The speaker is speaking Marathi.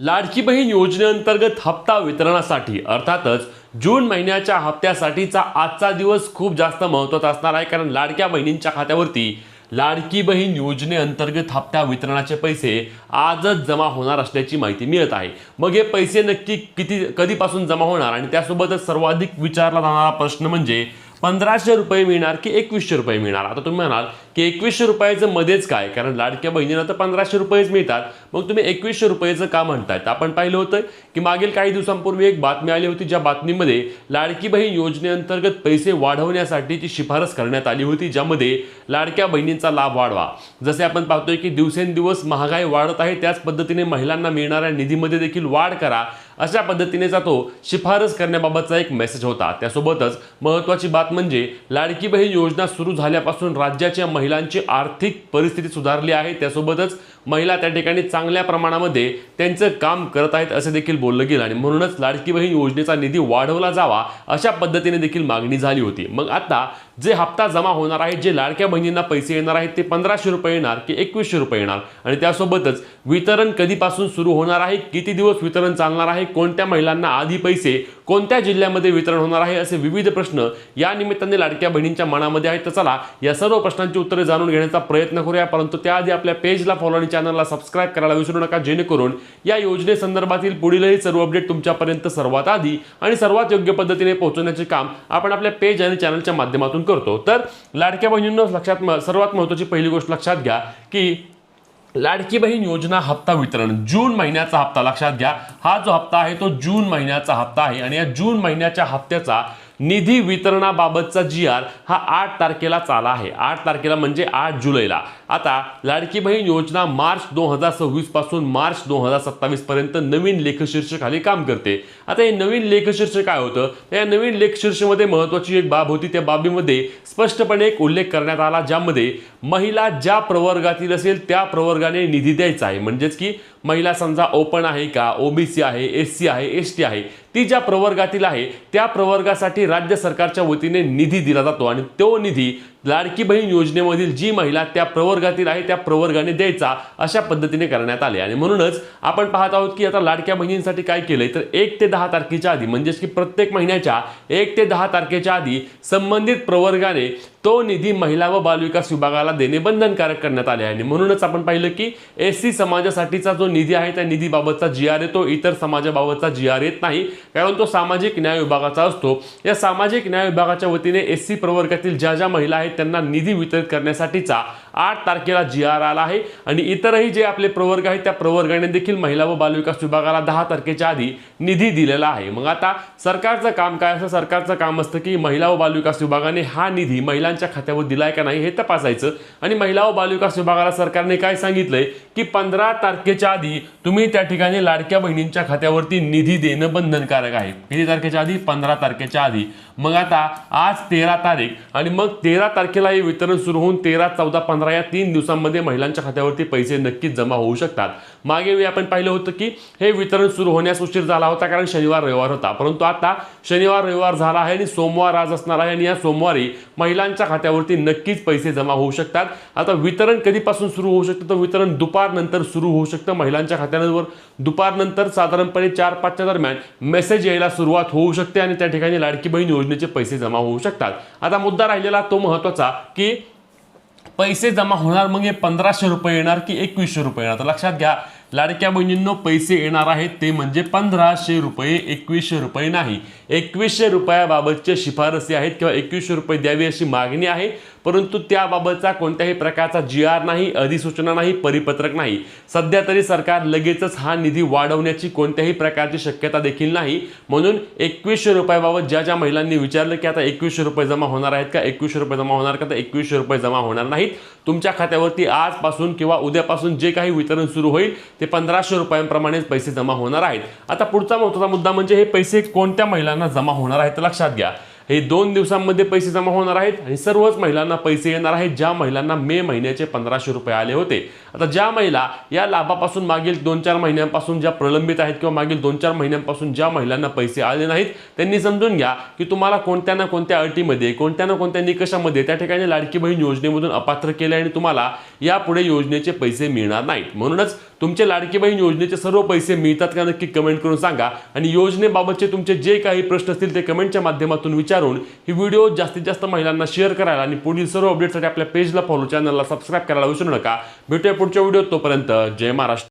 लाडकी बहीण योजनेअंतर्गत हप्ता वितरणासाठी अर्थातच जून महिन्याच्या हप्त्यासाठीचा आजचा दिवस खूप जास्त महत्त्वाचा असणार आहे, कारण लाडक्या बहिणींच्या खात्यावरती लाडकी बहीण योजनेअंतर्गत हप्ता वितरणाचे पैसे आजच जमा होणार असल्याची माहिती मिळत आहे। मग हे पैसे नक्की कधीपासून जमा होणार आणि त्यासोबतच सर्वाधिक विचारला जाणारा प्रश्न म्हणजे 1500 रुपये मिळणार की 2100 रुपये मिळणार। आता तुम्ही म्हणाल की 2100 रुपयाचं मध्येच काय, कारण लाडक्या बहिणींना तर 1500 रुपयेच मिळतात, मग तुम्ही 2100 रुपयाचं का म्हणतायत। आपण पाहिलं होतं की मागील काही दिवसांपूर्वी एक बातमी आली होती, ज्या बातमीमध्ये लाडकी बहीण योजनेअंतर्गत पैसे वाढवण्यासाठीची शिफारस करण्यात आली होती, ज्यामध्ये लाडक्या बहिणींचा लाभ वाढवा। जसे आपण पाहतोय की दिवसेंदिवस महागाई वाढत आहे, त्याच पद्धतीने महिलांना मिळणाऱ्या निधीमध्ये देखील वाढ करा, अशा पद्धतीनेचा तो शिफारस करण्याबाबतचा एक मेसेज होता। त्यासोबतच महत्त्वाची बात म्हणजे लाडकी बहीण योजना सुरू झाल्यापासून राज्याच्या महिलांची आर्थिक परिस्थिती सुधारली आहे, त्यासोबतच महिला त्या ठिकाणी चांगल्या प्रमाणामध्ये त्यांचं काम करत आहेत असे देखील बोललं गेलं आणि म्हणूनच लाडकी बहीण योजनेचा निधी वाढवला जावा अशा पद्धतीने देखील मागणी झाली होती। मग आता जे हप्ता जमा होणार आहे, जे लाडक्या बहिणींना पैसे येणार आहेत, ते 1500 रुपये येणार की 2100 रुपये येणार आणि त्यासोबतच वितरण कधीपासून सुरू होणार आहे, किती दिवस वितरण चालणार आहे, कोणत्या महिलांना आधी पैसे कोणत्या जिल्ह्यामध्ये वितरण होणार आहे, असे विविध प्रश्न या निमित्ताने लाडक्या बहिणींच्या मनामध्ये आहेत। तर चला या सर्व प्रश्नांची उत्तरे जाणून घेण्याचा प्रयत्न करूया, परंतु त्याआधी आपल्या पेजला फॉलो आणि चॅनलला सबस्क्राइब करायला विसरू नका, जेणेकरून या योजनेसंदर्भातील पुढीलही सर्व अपडेट तुमच्यापर्यंत सर्वात आधी आणि सर्वात योग्य पद्धतीने पोहोचवण्याचे काम आपण आपल्या पेज आणि चॅनलच्या माध्यमातून करतो। तर लाडक्या बहिणींनो, सर्वात महत्त्वाची पहिली गोष्ट लक्षात घ्या की लाडकी बहीण योजना हप्ता वितरण जून महिन्याचा हप्ता लक्षात घ्या। हा जो हप्ता आहे तो जून महिन्याचा हप्ता आहे आणि या जून महिन्याच्या हप्त्याचा निधी वितरणाबाबतचा GR हा 8 तारखेला चाला आहे। 8 तारखेला म्हणजे 8 जुलैला। आता लाडकी बहीण योजना मार्च 2026 पासून मार्च 2027 पर्यंत नवीन लेखशीर्षाखाली काम करते। आता हे नवीन लेखशीर्ष काय होतं, या नवीन लेखशीर्षामध्ये महत्त्वाची एक बाब होती, त्या बाबीमध्ये स्पष्टपणे एक उल्लेख करण्यात आला, ज्यामध्ये महिला ज्या प्रवर्गातील असेल त्या प्रवर्गाने निधी द्यायचा आहे। म्हणजेच की महिला समजा ओपन आहे का, OBC आहे, SC आहे, ST आहे, ती ज्या प्रवर्गातील आहे त्या प्रवर्गासाठी राज्य सरकारच्या वतीने निधी दिला जातो आणि तो निधी लाडकी बहीण योजनेमधील जी महिला त्या प्रवर्गातील आहे त्या प्रवर्गाने द्यायचा, अशा पद्धतीने करण्यात आले। आणि म्हणूनच आपण पाहत आहोत की आता लाडक्या बहिणींसाठी काय केलंय, तर 1 ते 10 तारखेच्या आधी, म्हणजेच की प्रत्येक महिन्याच्या 1 ते 10 तारखेच्या आधी संबंधित प्रवर्गाने तो निधी महिला व बालविकास विभागाला देणे बंधनकारक करण्यात आले आहे। आणि म्हणूनच आपण पाहिलं की SC समाजासाठीचा जो निधी आहे त्या निधीबाबतचा GR येतो, इतर समाजाबाबतचा GR येत नाही, कारण तो सामाजिक न्याय विभागाचा असतो। या सामाजिक न्याय विभागाच्या वतीने SC प्रवर्गातील ज्या ज्या महिला आहेत त्यांना निधी वितरित करण्यासाठीचा 8 तारखेला GR आला आहे आणि इतरही जे आपले प्रवर्ग आहेत त्या प्रवर्गाने देखील महिला व बालविकास विभागाला 10 तारखेच्या आधी निधी दिलेला आहे। मग आता सरकारचं काम काय असतं, सरकारचं काम असतं की महिला व बालविकास विभागाने हा निधी महिलांच्या खात्यावर दिलाय का नाही हे तपासायचं आणि महिला व बालविकास विभागाला सरकारने काय सांगितलंय की 15 तारखेच्या आधी तुम्ही त्या ठिकाणी लाडक्या बहिणींच्या खात्यावरती निधी देणं बंधनकारक आहे। किती तारखेच्या आधी? 15 तारखेच्या आधी। मग आता आज 13 तारीख आणि मग 13 तारखेला हे वितरण सुरू होऊन 13, 14, 15 या 3 दिवसांमध्ये महिलांच्या खात्यावरती पैसे नक्कीच जमा होऊ शकतात। मागे वेळी आपण पाहिलं होतं की हे वितरण सुरू होण्यास उशीर झाला होता, कारण शनिवार रविवार होता, परंतु आता शनिवार रविवार झाला आहे आणि सोमवार आज असणार आहे आणि या सोमवारी महिलांच्या खात्यावरती नक्कीच पैसे जमा होऊ शकतात। आता वितरण कधीपासून सुरू होऊ शकतं, तर वितरण दुपारनंतर सुरू होऊ शकतं। महिलांच्या खात्यावर दुपारनंतर साधारणपणे 4-5च्या दरम्यान मेसेज यायला सुरुवात होऊ शकते आणि त्या ठिकाणी लाडकी बहीण योजनेचे पैसे जमा होऊ शकतात। आता मुद्दा राहिलेला तो महत्त्वाचा की पैसे जमा होणार, मग हे 1500 रुपये येणार की 2100 रुपये येणार। तर लक्षात घ्या लाडक्या बहिणींनो, पैसे येणार आहेत ते म्हणजे 1500 रुपये, 2100 रुपये नाही। 2100 रुपयाबाबतचे शिफारसी आहेत किंवा 2100 रुपये द्यावी अशी मागणी आहे, परंतु त्याबाबतचा कोणत्याही प्रकारचा GR नाही, अधिसूचना नाही, परिपत्रक नाही। सध्या तरी सरकार लगेचच हा निधी वाढवण्याची कोणत्याही प्रकारची शक्यता देखील नाही। म्हणून 2100 रुपयाबाबत ज्या ज्या महिलांनी विचारलं की आता 2100 रुपये जमा होणार आहेत का, 2100 रुपये जमा होणार का, तर 2100 रुपये जमा होणार नाहीत। तुमच्या खात्यावरती आजपासून किंवा उद्यापासून जे काही वितरण सुरू होईल ते 1500 रुपयांप्रमाणेच पैसे जमा होणार आहेत। आता पुढचा महत्त्वाचा मुद्दा म्हणजे हे पैसे कोणत्या महिलांना जमा होणार आहेत, तर लक्षात घ्या हे 2 दिवसांमध्ये पैसे जमा होणार आहेत आणि सर्वच महिलांना पैसे येणार आहेत ज्या महिलांना मे महिन्याचे 1500 रुपये आले होते। आता ज्या महिला या लाभापासून मागील 2-4 महिन्यांपासून ज्या प्रलंबित आहेत किंवा मागील 2-4 महिन्यांपासून ज्या महिलांना पैसे आले नाहीत, त्यांनी समजून घ्या की तुम्हाला कोणत्या ना कोणत्या अटीमध्ये, कोणत्या ना कोणत्या निकषामध्ये त्या ठिकाणी लाडकी बहीण योजनेमधून अपात्र केले आणि तुम्हाला यापुढे योजनेचे पैसे मिळणार नाहीत। म्हणूनच तुमचे लाडकी बहीण योजनेचे सर्व पैसे मिळतात का नक्की कमेंट करून सांगा आणि योजनेबाबतचे तुमचे जे काही प्रश्न असतील ते कमेंटच्या माध्यमातून विचारून ही व्हिडिओ जास्तीत जास्त महिलांना शेअर करायला आणि पुढील सर्व अपडेटसाठी आपल्या पेजला फॉलो, चॅनलला सबस्क्राईब करायला विसरू नका. भेटूया पुढच्या व्हिडिओत. तोपर्यंत जय महाराष्ट्र.